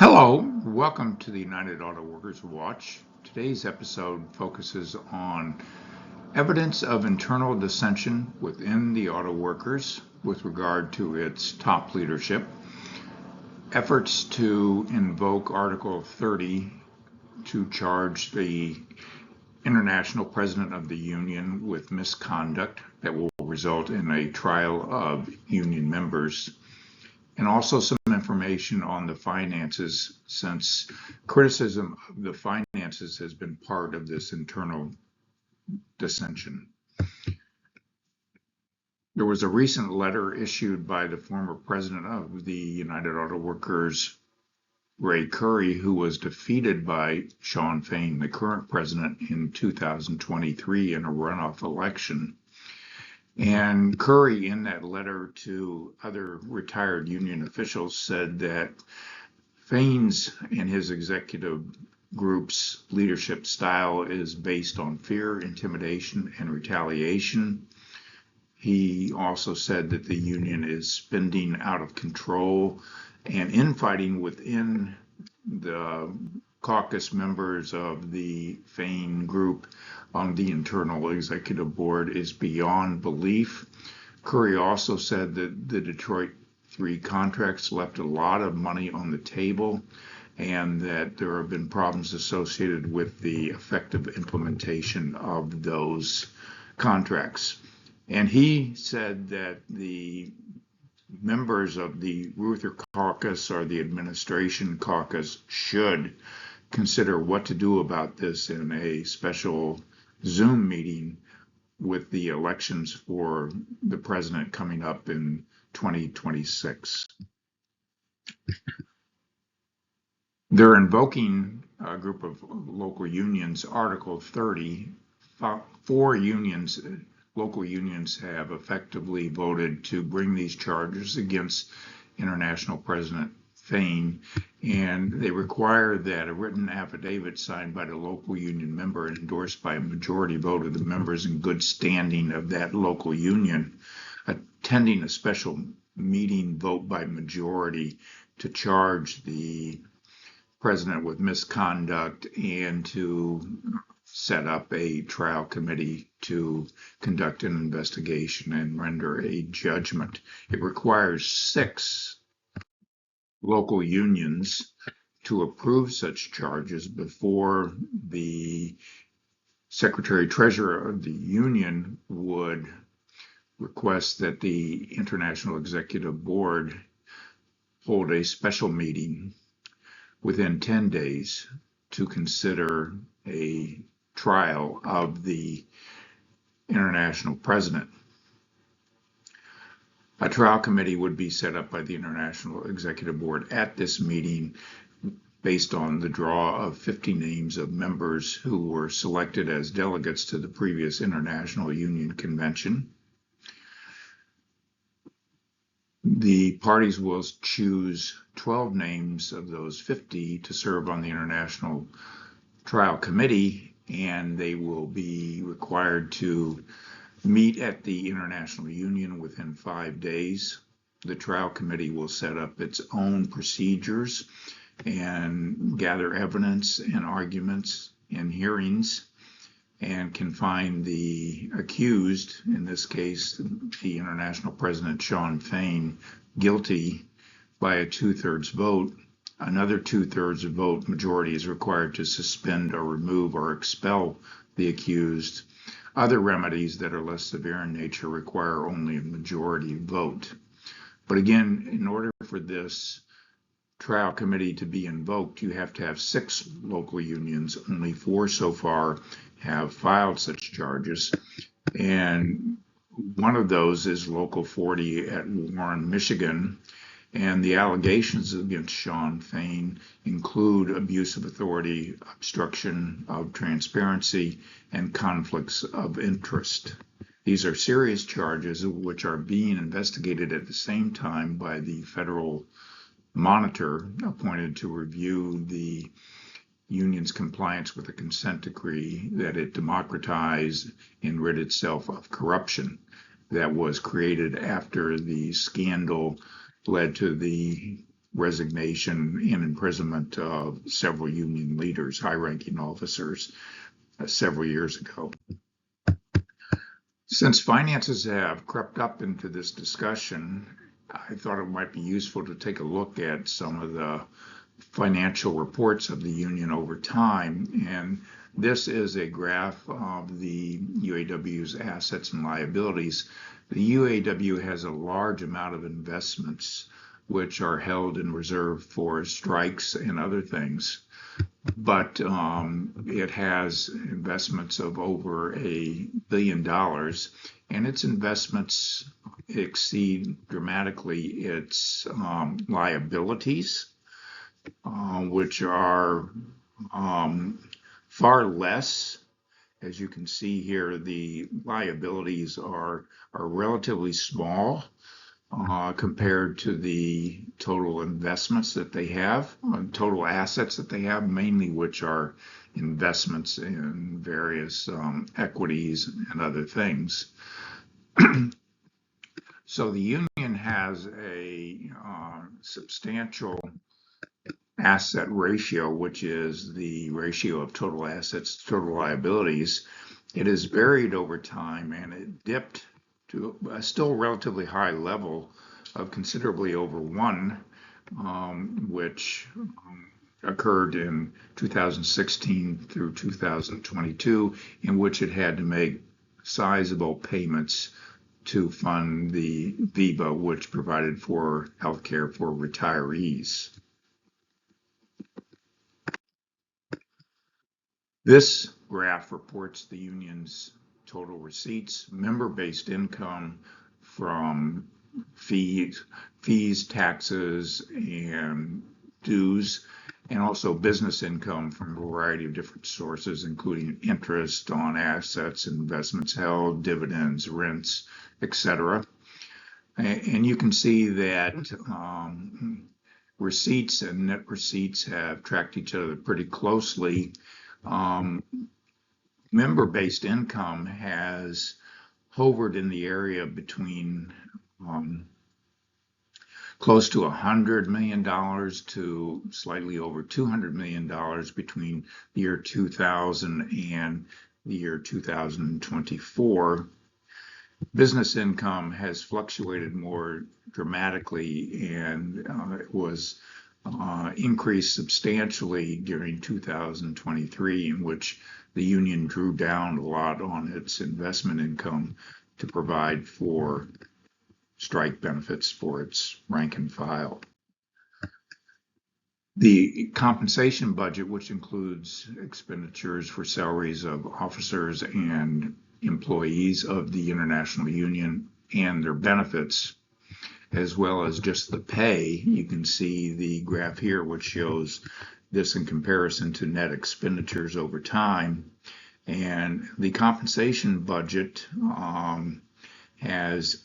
Hello, welcome to the United Auto Workers Watch. Today's episode focuses on evidence of internal dissension within the auto workers with regard to its top leadership, efforts to invoke Article 30 to charge the international president of the union with misconduct that will result in a trial of union members, and also some information on the finances, since criticism of the finances has been part of this internal dissension. There was a recent letter issued by the former president of the United Auto Workers, Ray Curry, who was defeated by Shawn Fain, the current president, in 2023 in a runoff election. And Curry, in that letter to other retired union officials, said that Fain's and his executive group's leadership style is based on fear, intimidation, and retaliation. He also said that the union is spending out of control and infighting within the caucus members of the Fain group on the internal executive board is beyond belief. Curry also said that the Detroit 3 contracts left a lot of money on the table and that there have been problems associated with the effective implementation of those contracts. And he said that the members of the Ruther caucus or the administration caucus should consider what to do about this in a special Zoom meeting with the elections for the president coming up in 2026. They're invoking a group of local unions, Article 30. Four unions, local unions, have effectively voted to bring these charges against International President Fain, and they require that a written affidavit signed by the local union member and endorsed by a majority vote of the members in good standing of that local union attending a special meeting vote by majority to charge the president with misconduct and to set up a trial committee to conduct an investigation and render a judgment. It requires 6 local unions to approve such charges before the Secretary Treasurer of the union would request that the International Executive Board hold a special meeting within 10 days to consider a trial of the international president. A trial committee would be set up by the International Executive Board at this meeting based on the draw of 50 names of members who were selected as delegates to the previous International Union Convention. The parties will choose 12 names of those 50 to serve on the International Trial Committee, and they will be required to meet at the International Union within 5 days. The trial committee will set up its own procedures and gather evidence and arguments in hearings and can find the accused, in this case the international president Shawn Fain, guilty by a 2/3 vote. Another 2/3 vote majority is required to suspend or remove or expel the accused. Other remedies that are less severe in nature require only a majority vote. But again, in order for this trial committee to be invoked, you have to have 6 local unions. Only 4 so far have filed such charges. And one of those is Local 40 at Warren, Michigan. And the allegations against Shawn Fain include abuse of authority, obstruction of transparency, and conflicts of interest. These are serious charges which are being investigated at the same time by the federal monitor appointed to review the union's compliance with the consent decree that it democratized and rid itself of corruption that was created after the scandal led to the resignation and imprisonment of several union leaders, high-ranking officers, several years ago. Since finances have crept up into this discussion, I thought it might be useful to take a look at some of the financial reports of the union over time. And this is a graph of the UAW's assets and liabilities. The UAW has a large amount of investments which are held in reserve for strikes and other things. But it has investments of over $1 billion, and its investments exceed dramatically its liabilities, which are far less. As you can see here, the liabilities are relatively small compared to the total investments that they have, total assets that they have, mainly which are investments in various equities and other things. So the union has a substantial asset ratio, which is the ratio of total assets to total liabilities. It has varied over time, and it dipped to a still relatively high level of considerably over 1, which occurred in 2016 through 2022, in which it had to make sizable payments to fund the VIVA, which provided for health care for retirees. This graph reports the union's total receipts, member-based income from fees, taxes, and dues, and also business income from a variety of different sources, including interest on assets, investments held, dividends, rents, etc. And you can see that receipts and net receipts have tracked each other pretty closely. Member-based income has hovered in the area between close to $100 million to slightly over $200 million between the year 2000 and the year 2024. Business income has fluctuated more dramatically, and it was increased substantially during 2023, in which the union drew down a lot on its investment income to provide for strike benefits for its rank and file. The compensation budget, which includes expenditures for salaries of officers and employees of the International Union and their benefits, as well as just the pay. You can see the graph here, which shows this in comparison to net expenditures over time. And the compensation budget has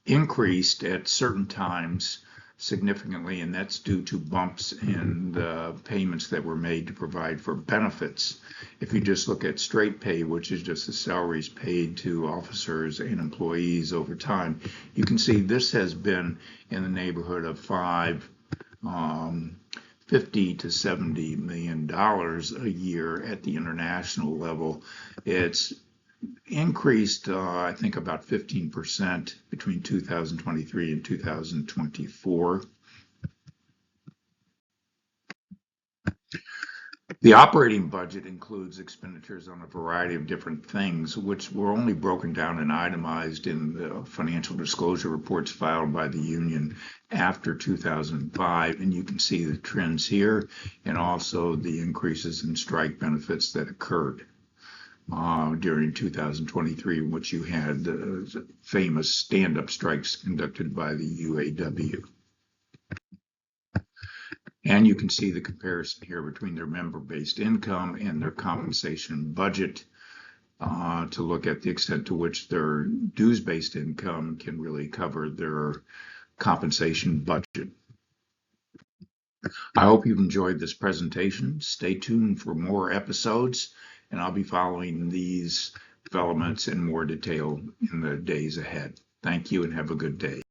increased at certain times significantly, and that's due to bumps in the payments that were made to provide for benefits. If you just look at straight pay, which is just the salaries paid to officers and employees over time, you can see this has been in the neighborhood of $50 to $70 million a year at the international level. It's increased, I think, about 15% between 2023 and 2024. The operating budget includes expenditures on a variety of different things, which were only broken down and itemized in the financial disclosure reports filed by the union after 2005. And you can see the trends here, and also the increases in strike benefits that occurred during 2023, in which you had the famous stand-up strikes conducted by the UAW. And you can see the comparison here between their member-based income and their compensation budget to look at the extent to which their dues-based income can really cover their compensation budget. I hope you've enjoyed this presentation. Stay tuned for more episodes, and I'll be following these developments in more detail in the days ahead. Thank you and have a good day.